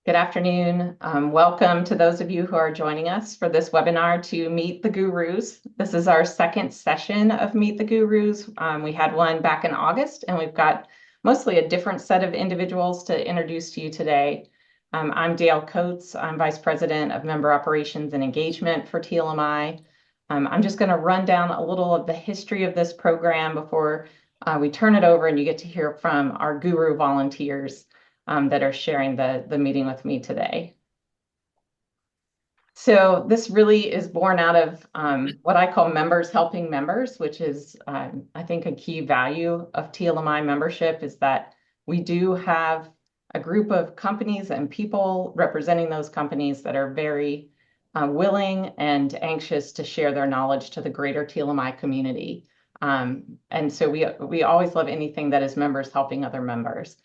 Good afternoon. Welcome to those of you who are joining us for this webinar to Meet the Gurus. This is our second session of Meet the Gurus. We had one back in August, and we've got mostly a different set of individuals to introduce to you today. I'm Dale Coates. I'm Vice President of Member Operations and Engagement for TLMI. I'm just going to run down a little of the history of this program before we turn it over and you get to hear from our Guru volunteers that are sharing the meeting with me today. So this really is born out of what I call members helping members, which is, I think, a key value of TLMI membership is that we do have a group of companies and people representing those companies that are very willing and anxious to share their knowledge to the greater TLMI community. And so we always love anything that is members helping other members.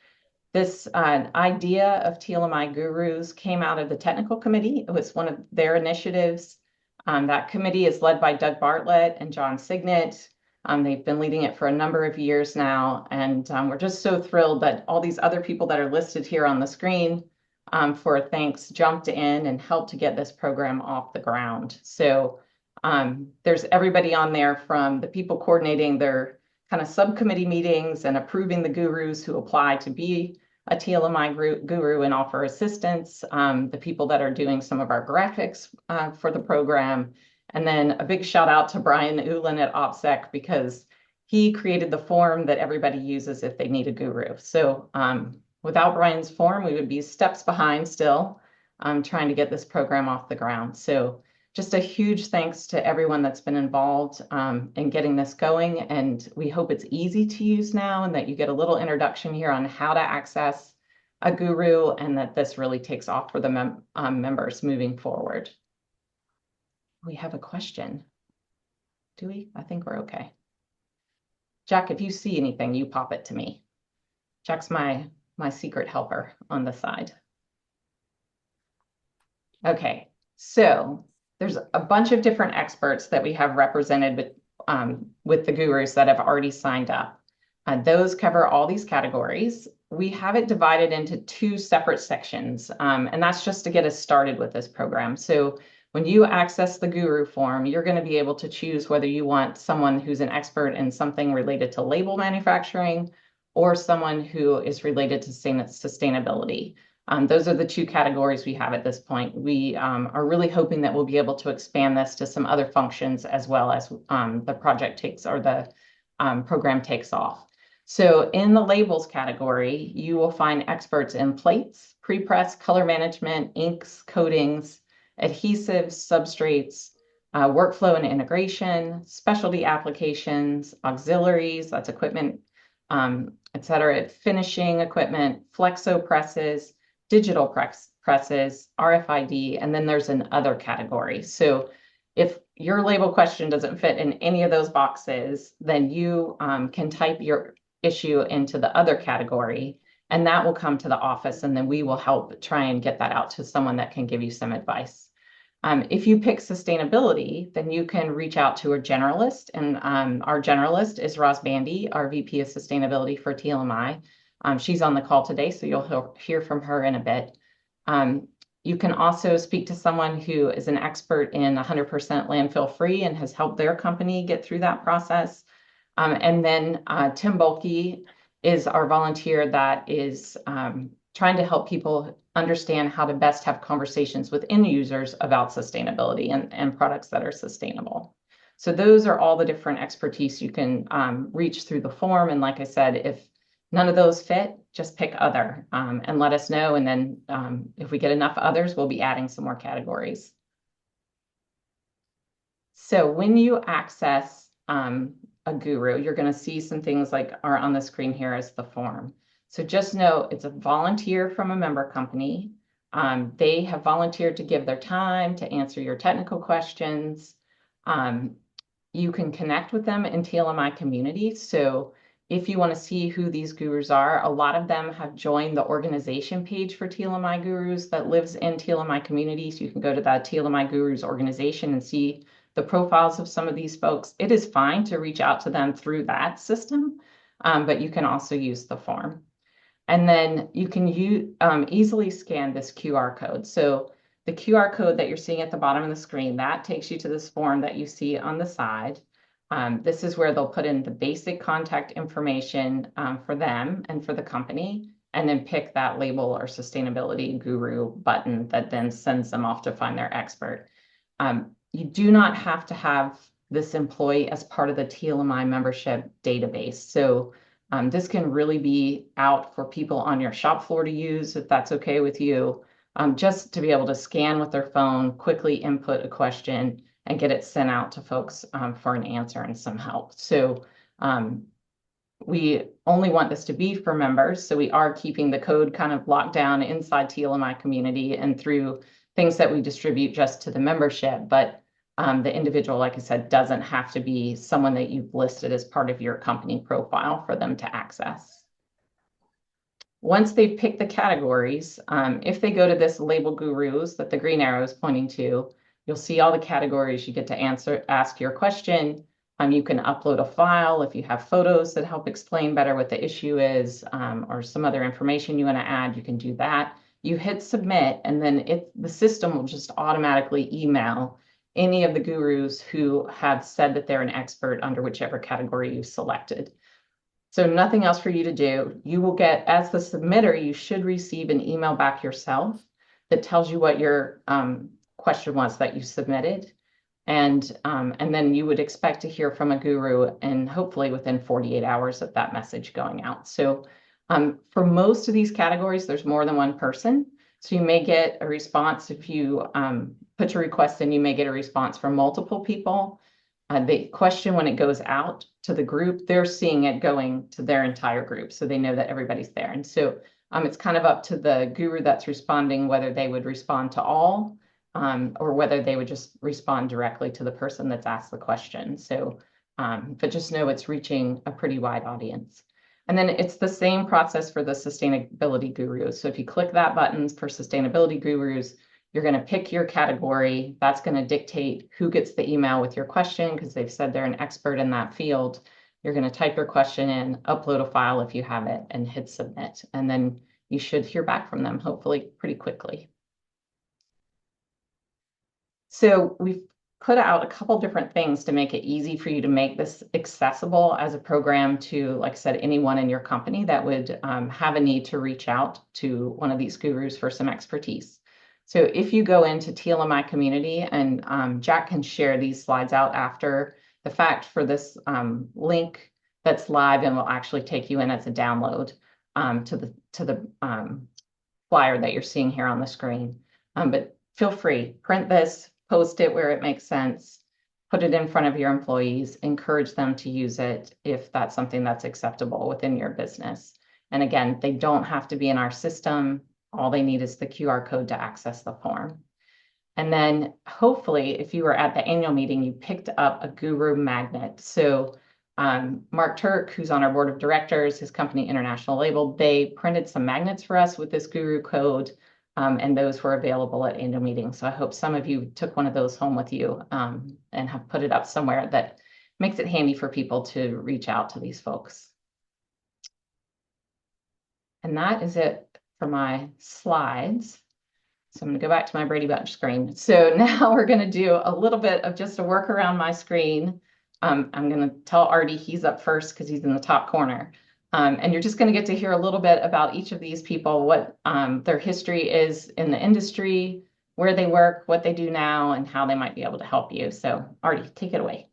This idea of TLMI Gurus came out of the technical committee. It was one of their initiatives. That committee is led by Doug Bartlett and John Signet. They've been leading it for a number of years now, and we're just so thrilled that all these other people that are listed here on the screen for thanks jumped in and helped to get this program off the ground. So there's everybody on there from the people coordinating their kind of subcommittee meetings and approving the gurus who apply to be a TLMI guru and offer assistance, the people that are doing some of our graphics for the program, and then a big shout out to Brian Ulan at OPSEC because he created the form that everybody uses if they need a guru. So without Brian's form, we would be steps behind still trying to get this program off the ground. So just a huge thanks to everyone that's been involved in getting this going. And we hope it's easy to use now and that you get a little introduction here on how to access a guru and that this really takes off for the members moving forward. We have a question. Do we? I think we're okay. Jack, if you see anything, you pop it to me. Jack's my secret helper on the side. Okay, so there's a bunch of different experts that we have represented with the gurus that have already signed up. Those cover all these categories. We have it divided into two separate sections, and that's just to get us started with this program. So when you access the guru form, you're going to be able to choose whether you want someone who's an expert in something related to label manufacturing or someone who is related to sustainability. Those are the two categories we have at this point. We are really hoping that we'll be able to expand this to some other functions as well as the project takes or the program takes off. So in the labels category, you will find experts in plates, pre-press, color management, inks, coatings, adhesives, substrates, workflow and integration, specialty applications, auxiliaries, that's equipment, et cetera, finishing equipment, flexo presses, digital presses, RFID, and then there's an other category. So if your label question doesn't fit in any of those boxes, then you can type your issue into the other category, and that will come to the office, and then we will help try and get that out to someone that can give you some advice. If you pick sustainability, then you can reach out to a generalist, and our generalist is Roz Bandy, our VP of Sustainability for TLMI. She's on the call today, so you'll hear from her in a bit. You can also speak to someone who is an expert in 100% landfill free and has helped their company get through that process. And then Tim Bulkey is our volunteer that is trying to help people understand how to best have conversations with end users about sustainability and products that are sustainable. So those are all the different expertise you can reach through the form. And like I said, if none of those fit, just pick other and let us know. And then if we get enough others, we'll be adding some more categories. So when you access a guru, you're going to see some things like are on the screen here as the form. So just know it's a volunteer from a member company. They have volunteered to give their time to answer your technical questions. You can connect with them in TLMI community. So if you want to see who these gurus are, a lot of them have joined the organization page for TLMI Gurus that lives in TLMI community. So you can go to the TLMI Gurus organization and see the profiles of some of these folks. It is fine to reach out to them through that system, but you can also use the form. And then you can easily scan this QR code. So the QR code that you're seeing at the bottom of the screen, that takes you to this form that you see on the side. This is where they'll put in the basic contact information for them and for the company, and then pick that label or sustainability guru button that then sends them off to find their expert. You do not have to have this employee as part of the TLMI membership database. So this can really be out for people on your shop floor to use, if that's okay with you, just to be able to scan with their phone, quickly input a question, and get it sent out to folks for an answer and some help. So we only want this to be for members, so we are keeping the code kind of locked down inside TLMI community and through things that we distribute just to the membership. But the individual, like I said, doesn't have to be someone that you've listed as part of your company profile for them to access. Once they've picked the categories, if they go to this label gurus that the green arrow is pointing to, you'll see all the categories. You get to ask your question. You can upload a file if you have photos that help explain better what the issue is, or some other information you want to add, you can do that. You hit submit, and then the system will just automatically email any of the gurus who have said that they're an expert under whichever category you selected. So nothing else for you to do. You will get, as the submitter, you should receive an email back yourself that tells you what your question was that you submitted. And then you would expect to hear from a guru, and hopefully within 48 hours of that message going out. So for most of these categories, there's more than one person. So you may get a response if you put your request in, you may get a response from multiple people. The question, when it goes out to the group, they're seeing it going to their entire group, so they know that everybody's there. And so it's kind of up to the guru that's responding whether they would respond to all, or whether they would just respond directly to the person that's asked the question. So, but just know it's reaching a pretty wide audience. And then it's the same process for the sustainability gurus. So if you click that button for sustainability gurus, you're going to pick your category. That's going to dictate who gets the email with your question, because they've said they're an expert in that field. You're going to type your question in, upload a file if you have it, and hit submit. And then you should hear back from them, hopefully pretty quickly. So we've put out a couple different things to make it easy for you to make this accessible as a program to, like I said, anyone in your company that would have a need to reach out to one of these gurus for some expertise. So if you go into TLMI community, and Jack can share these slides out after the fact for this link that's live and will actually take you in as a download to the flyer that you're seeing here on the screen. But feel free, print this, post it where it makes sense, put it in front of your employees, encourage them to use it if that's something that's acceptable within your business. And again, they don't have to be in our system. All they need is the QR code to access the form. And then hopefully, if you were at the annual meeting, you picked up a guru magnet. So Mark Turk, who's on our board of directors, his company International Label, they printed some magnets for us with this guru code. And those were available at annual meetings. So I hope some of you took one of those home with you and have put it up somewhere that makes it handy for people to reach out to these folks. And that is it for my slides. So I'm going to go back to my Brady Bunch screen. So now we're going to do a little bit of just a work around my screen. I'm going to tell Artie he's up first because he's in the top corner. And you're just going to get to hear a little bit about each of these people, what their history is in the industry, where they work, what they do now, and how they might be able to help you. So Artie, take it away.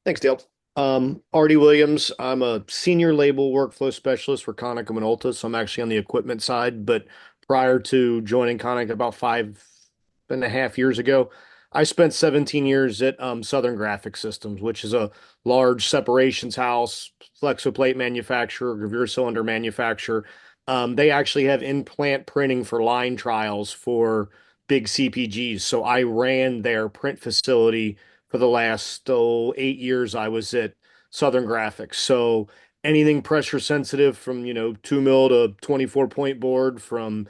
Thanks, Dale. Artie Williams. I'm a senior label workflow specialist for Konica Minolta, so I'm actually on the equipment side. But prior to joining Konica about 5.5 years ago, I spent 17 years at Southern Graphic Systems, which is a large separations house, flexoplate manufacturer, gravure cylinder manufacturer. They actually have in-plant printing for line trials for big CPGs. So I ran their print facility for the last 8 years. I was at Southern Graphics. So anything pressure sensitive from, 2 mil to 24 point board, from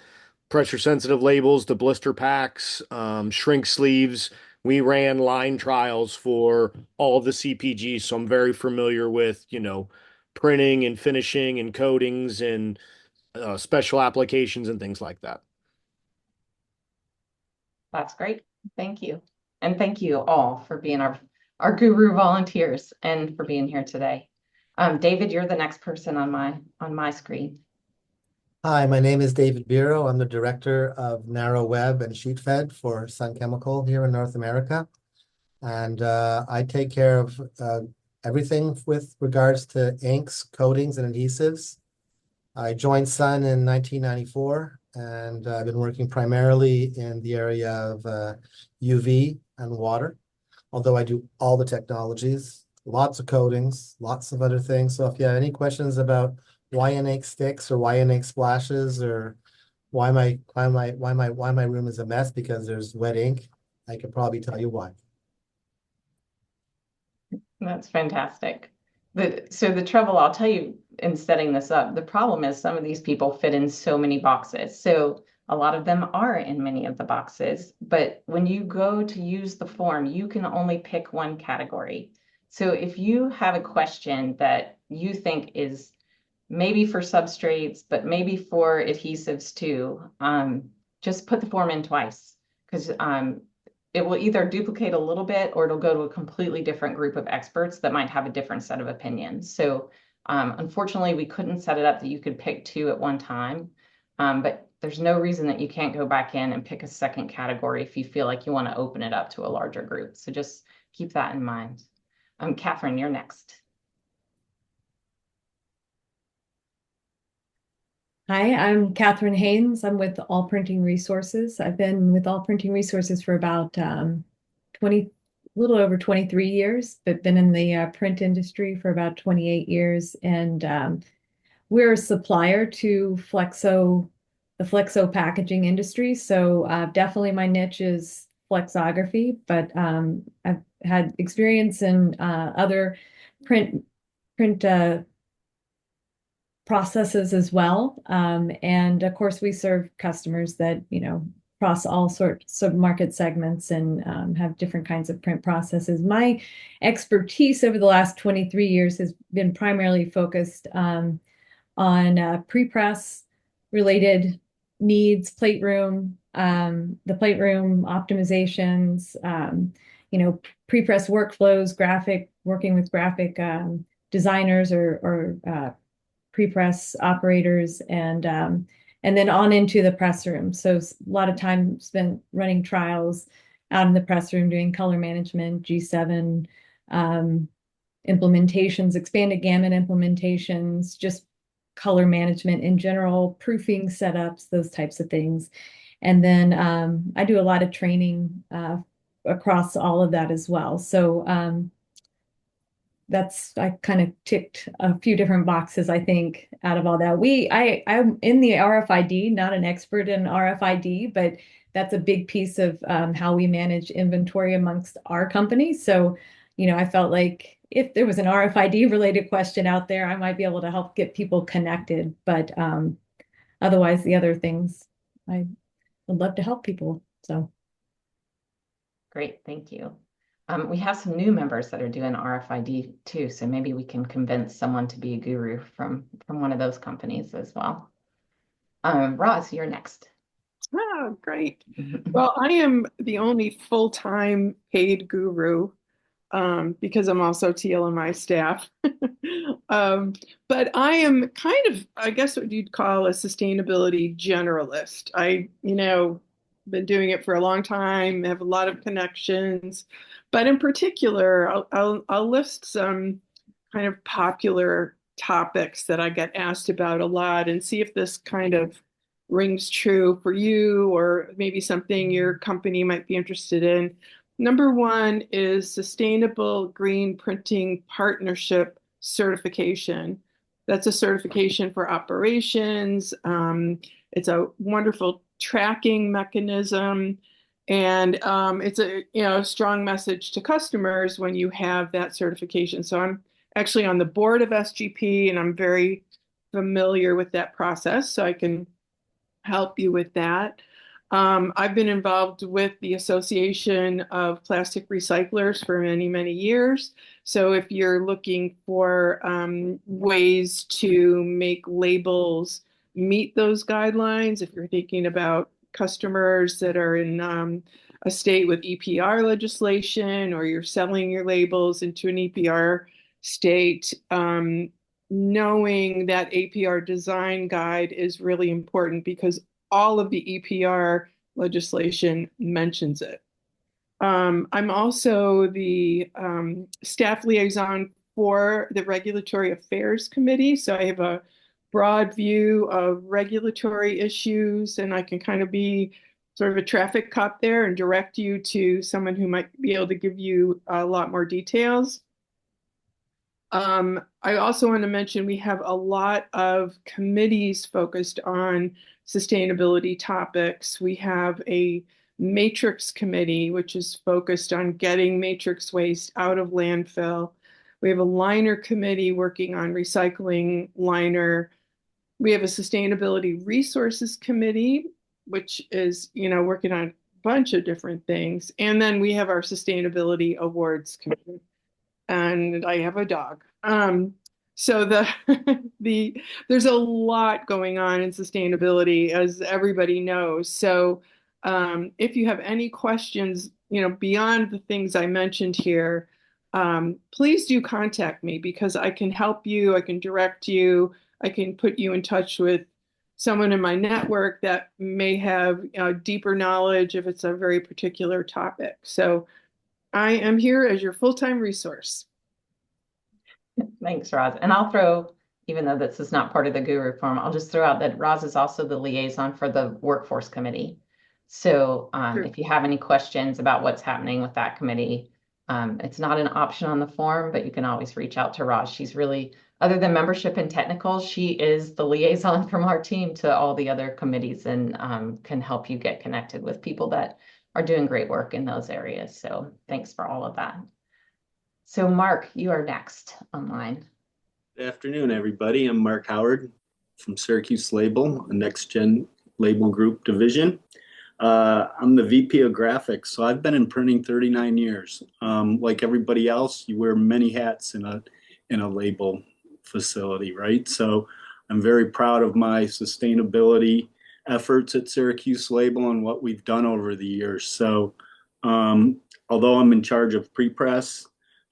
pressure sensitive labels to blister packs, shrink sleeves. We ran line trials for all of the CPGs. So I'm very familiar with, printing and finishing and coatings and special applications and things like that. That's great. Thank you. And thank you all for being our guru volunteers and for being here today. David, you're the next person on my screen. Hi, my name is David Biro. I'm the director of narrow web and sheet fed for Sun Chemical here in North America. And I take care of everything with regards to inks, coatings, and adhesives. I joined Sun in 1994, and I've been working primarily in the area of UV and water, although I do all the technologies, lots of coatings, lots of other things. So if you have any questions about why an ink sticks or why an ink splashes or why my room is a mess because there's wet ink, I could probably tell you why. That's fantastic. So the trouble, I'll tell you in setting this up, the problem is some of these people fit in so many boxes. So a lot of them are in many of the boxes, but when you go to use the form, you can only pick one category. So if you have a question that you think is maybe for substrates, but maybe for adhesives too, just put the form in twice because it will either duplicate a little bit or it'll go to a completely different group of experts that might have a different set of opinions. So unfortunately, we couldn't set it up that you could pick two at one time, but there's no reason that you can't go back in and pick a second category if you feel like you want to open it up to a larger group. So just keep that in mind. Catherine, you're next. Hi, I'm Catherine Haynes. I'm with All Printing Resources. I've been with All Printing Resources for about 20, a little over 23 years, but been in the print industry for about 28 years. And we're a supplier to the Flexo packaging industry. So definitely my niche is flexography, but I've had experience in other print processes as well. And of course, we serve customers that, cross all sorts of market segments and have different kinds of print processes. My expertise over the last 23 years has been primarily focused on pre-press related needs, plate room, the plate room optimizations, pre-press workflows, working with graphic designers or pre-press operators and then on into the press room. So a lot of time spent running trials out in the press room, doing color management, G7 implementations, expanded gamut implementations, just color management in general, proofing setups, those types of things. And then I do a lot of training across all of that as well. So I kind of ticked a few different boxes, I think, out of all that. I'm in the RFID, not an expert in RFID, but that's a big piece of how we manage inventory amongst our company. So, I felt like if there was an RFID related question out there, I might be able to help get people connected. But otherwise, the other things, I would love to help people. So Great, thank you. We have some new members that are doing RFID too, so maybe we can convince someone to be a guru from one of those companies as well. Roz, you're next. Oh, great. Well, I am the only full-time paid guru because I'm also TLMI staff. But I am kind of, I guess what you'd call a sustainability generalist. Been doing it for a long time, have a lot of connections, but in particular, I'll list some kind of popular topics that I get asked about a lot and see if this kind of rings true for you or maybe something your company might be interested in. Number one is Sustainable Green Printing Partnership Certification. That's a certification for operations. It's a wonderful tracking mechanism. And it's a strong message to customers when you have that certification. So I'm actually on the board of SGP and I'm very familiar with that process. So I can help you with that. I've been involved with the Association of Plastic Recyclers for many, many years. So if you're looking for ways to make labels meet those guidelines. If you're thinking about customers that are in a state with EPR legislation, or you're selling your labels into an EPR state, knowing that APR design guide is really important because all of the EPR legislation mentions it. I'm also the staff liaison for the Regulatory Affairs Committee, so I have a broad view of regulatory issues, and I can kind of be sort of a traffic cop there and direct you to someone who might be able to give you a lot more details. I also want to mention we have a lot of committees focused on sustainability topics. We have a matrix committee, which is focused on getting matrix waste out of landfill. We have a liner committee working on recycling liner. We have a sustainability resources committee, which is, working on a bunch of different things. And then we have our sustainability awards committee. And I have a dog. So there's a lot going on in sustainability, as everybody knows. So if you have any questions, beyond the things I mentioned here, please do contact me, because I can help you, I can direct you, I can put you in touch with someone in my network that may have deeper knowledge if it's a very particular topic. So I am here as your full-time resource. Thanks, Roz. And I'll throw, even though this is not part of the Guru Forum, I'll just throw out that Roz is also the liaison for the Workforce Committee. So if you have any questions about what's happening with that committee, it's not an option on the form, but you can always reach out to Roz. She's really, other than membership and technical, she is the liaison from our team to all the other committees, and can help you get connected with people that are doing great work in those areas. So thanks for all of that. So Mark, you are next online. Good afternoon, everybody. I'm Mark Howard from Syracuse Label, a Next Gen Label Group division. I'm the VP of Graphics, so I've been in printing 39 years. Like everybody else, you wear many hats in a label facility, right? So I'm very proud of my sustainability efforts at Syracuse Label and what we've done over the years. So although I'm in charge of pre-press,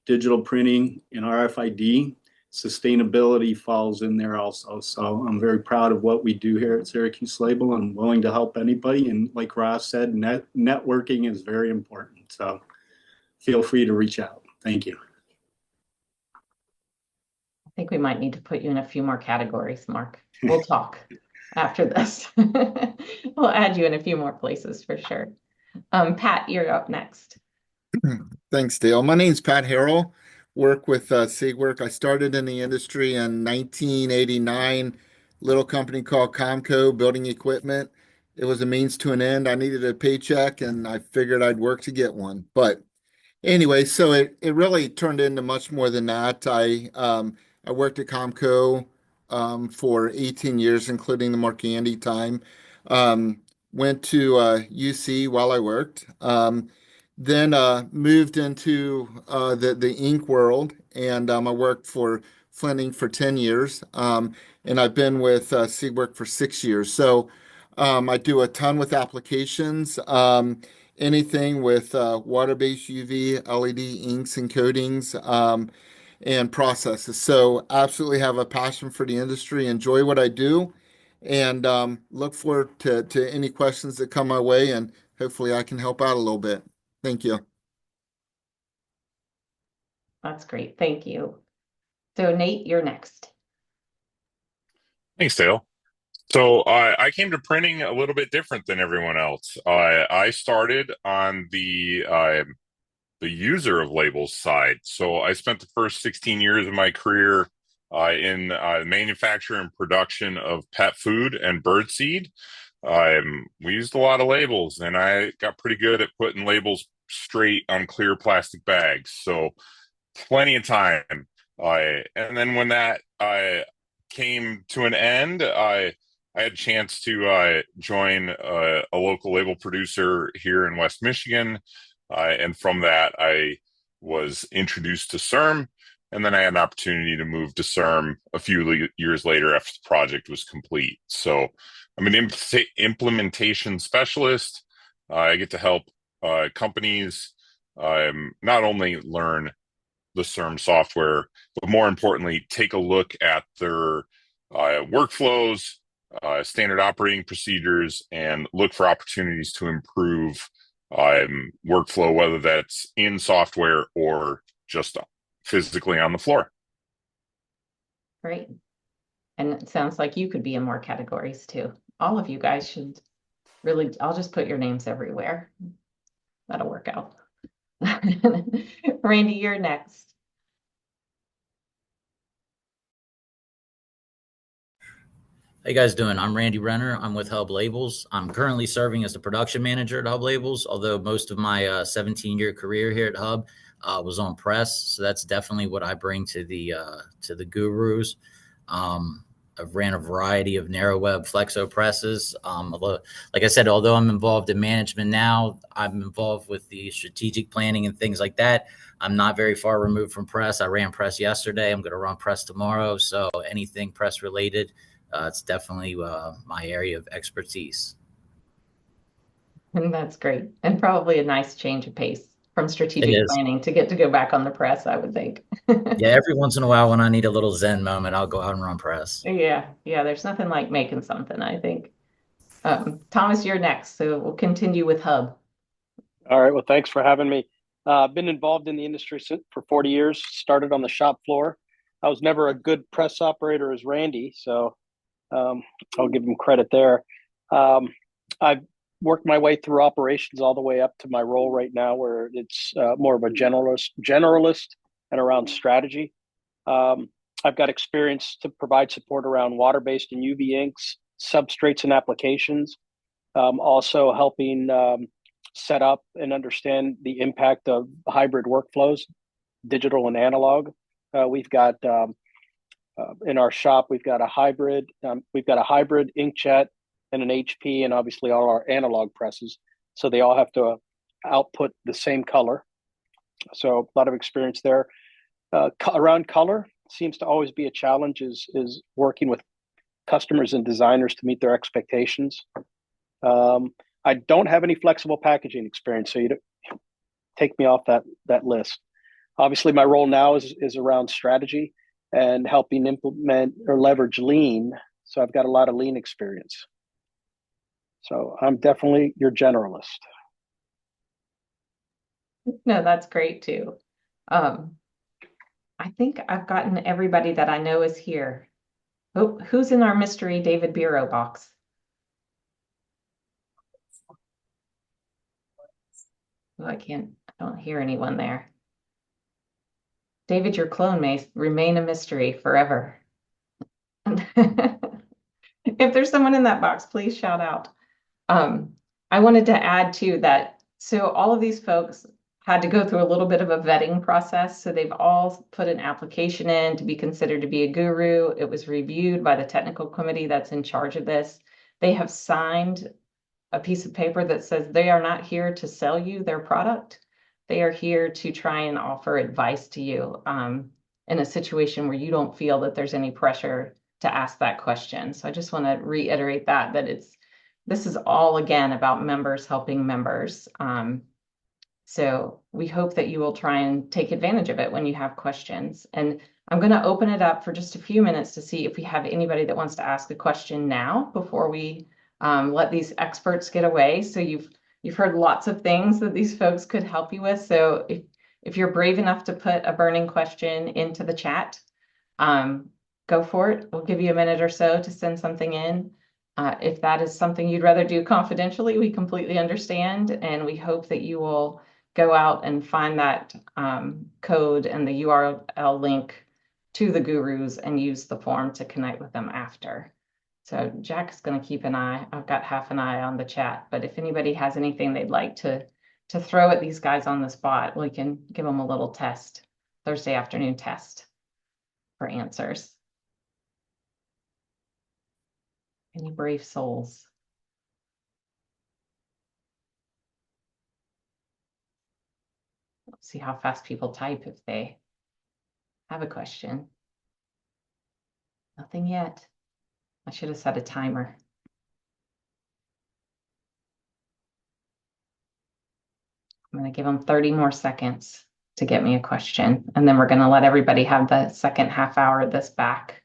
digital printing, and RFID, sustainability falls in there also. So I'm very proud of what we do here at Syracuse Label. I'm willing to help anybody. And like Ross said, networking is very important. So feel free to reach out. Thank you. I think we might need to put you in a few more categories, Mark. We'll talk after this. We'll add you in a few more places for sure. Pat, you're up next. Thanks, Dale. My name's Pat Harrell. Work with SIGWork. I started in the industry in 1989. Little company called Comco, building equipment. It was a means to an end. I needed a paycheck, and I figured I'd work to get one. But anyway, so it really turned into much more than that. I worked at Comco for 18 years, including the Mark Andy time. Went to UC while I worked. Then moved into the ink world, and I worked for Flint for 10 years, and I've been with SIGWork for 6 years. So I do a ton with applications, anything with water-based UV, LED inks and coatings, and processes. So absolutely have a passion for the industry, enjoy what I do, and look forward to any questions that come my way, and hopefully I can help out a little bit. Thank you. That's great. Thank you. So Nate, you're next. Thanks, Dale. So I came to printing a little bit different than everyone else. I started on the user of labels side. So I spent the first 16 years of my career in manufacture and production of pet food and birdseed. We used a lot of labels, and I got pretty good at putting labels straight on clear plastic bags. So plenty of time. And then when that came to an end, I had a chance to join a local label producer here in West Michigan. And from that, I was introduced to CERM, And then I had an opportunity to move to CERM a few years later after the project was complete. So I'm an implementation specialist. I get to help companies not only learn the CERM software, but more importantly, take a look at their workflows, standard operating procedures, and look for opportunities to improve workflow, whether that's in software or just physically on the floor. Great. And it sounds like you could be in more categories too. All of you guys should really, I'll just put your names everywhere. That'll work out. Randy, you're next. How you guys doing? I'm Randy Renner. I'm with Hub Labels. I'm currently serving as the production manager at Hub Labels, although most of my 17-year career here at Hub was on press. So that's definitely what I bring to the Gurus. I've ran a variety of narrow web flexo presses. Like I said, although I'm involved in management now, I'm involved with the strategic planning and things like that. I'm not very far removed from press. I ran press yesterday. I'm going to run press tomorrow. So anything press related, it's definitely my area of expertise. And that's great. And probably a nice change of pace from It strategic is. planning to get to go back on the press, I would think. Yeah, every once in a while when I need a little Zen moment, I'll go out and run press. Yeah, there's nothing like making something, I think. Thomas, you're next, so we'll continue with Hub. All right. Well, thanks for having me. I've been involved in the industry for 40 years, started on the shop floor. I was never a good press operator as Randy, so I'll give him credit there. I've worked my way through operations all the way up to my role right now, where it's more of a generalist and around strategy. I've got experience to provide support around water-based and UV inks, substrates and applications. Also helping set up and understand the impact of hybrid workflows, digital and analog. We've got in our shop, we've got a hybrid inkjet and an HP, and obviously all our analog presses. So they all have to output the same color. So a lot of experience there. Around color seems to always be a challenge, is working with customers and designers to meet their expectations. I don't have any flexible packaging experience, so you take me off that list. Obviously, my role now is around strategy and helping implement or leverage lean. So I've got a lot of lean experience. So I'm definitely your generalist. No, that's great too. I think I've gotten everybody that I know is here. Oh, who's in our mystery David Bureau box? Oh, I don't hear anyone there. David, your clone may remain a mystery forever. If there's someone in that box, please shout out. I wanted to add too that, so all of these folks had to go through a little bit of a vetting process. So they've all put an application in to be considered to be a guru. It was reviewed by the technical committee that's in charge of this. They have signed a piece of paper that says they are not here to sell you their product. They are here to try and offer advice to you in a situation where you don't feel that there's any pressure to ask that question. So I just want to reiterate that this is all again about members helping members. So we hope that you will try and take advantage of it when you have questions. And I'm going to open it up for just a few minutes to see if we have anybody that wants to ask a question now before we let these experts get away. So you've heard lots of things that these folks could help you with. So if you're brave enough to put a burning question into the chat, go for it. We'll give you a minute or so to send something in. If that is something you'd rather do confidentially, we completely understand, and we hope that you will go out and find that code and the URL link to the gurus and use the form to connect with them after. So Jack is going to keep an eye. I've got half an eye on the chat, but if anybody has anything they'd like to throw at these guys on the spot, we can give them a little test, Thursday afternoon test for answers. Any brave souls? Let's see how fast people type if they have a question? Nothing yet. I should have set a timer. I'm going to give them 30 more seconds to get me a question, and then we're going to let everybody have the second half hour of this back.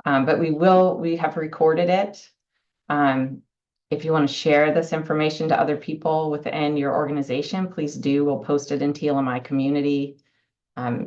But we have recorded it. If you want to share this information to other people within your organization, please do. We'll post it in TLMI community.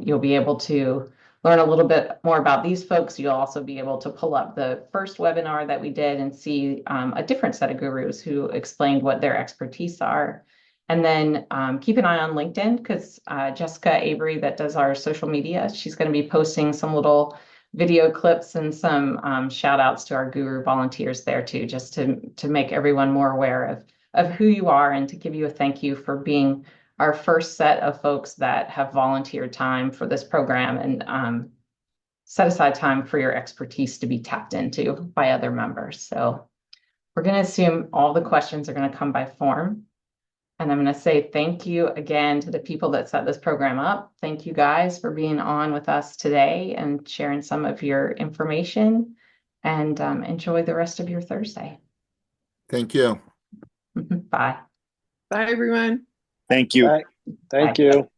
You'll be able to learn a little bit more about these folks. You'll also be able to pull up the first webinar that we did and see a different set of gurus who explained what their expertise are. And then keep an eye on LinkedIn, because Jessica Avery, that does our social media, she's going to be posting some little video clips and some shout outs to our guru volunteers there too, just to make everyone more aware of who you are, and to give you a thank you for being our first set of folks that have volunteered time for this program, and set aside time for your expertise to be tapped into by other members. So we're going to assume all the questions are going to come by form. And I'm going to say thank you again to the people that set this program up. Thank you guys for being on with us today and sharing some of your information, and enjoy the rest of your Thursday. Thank you. Bye. Bye, everyone. Thank you. All right. Thank Bye. you.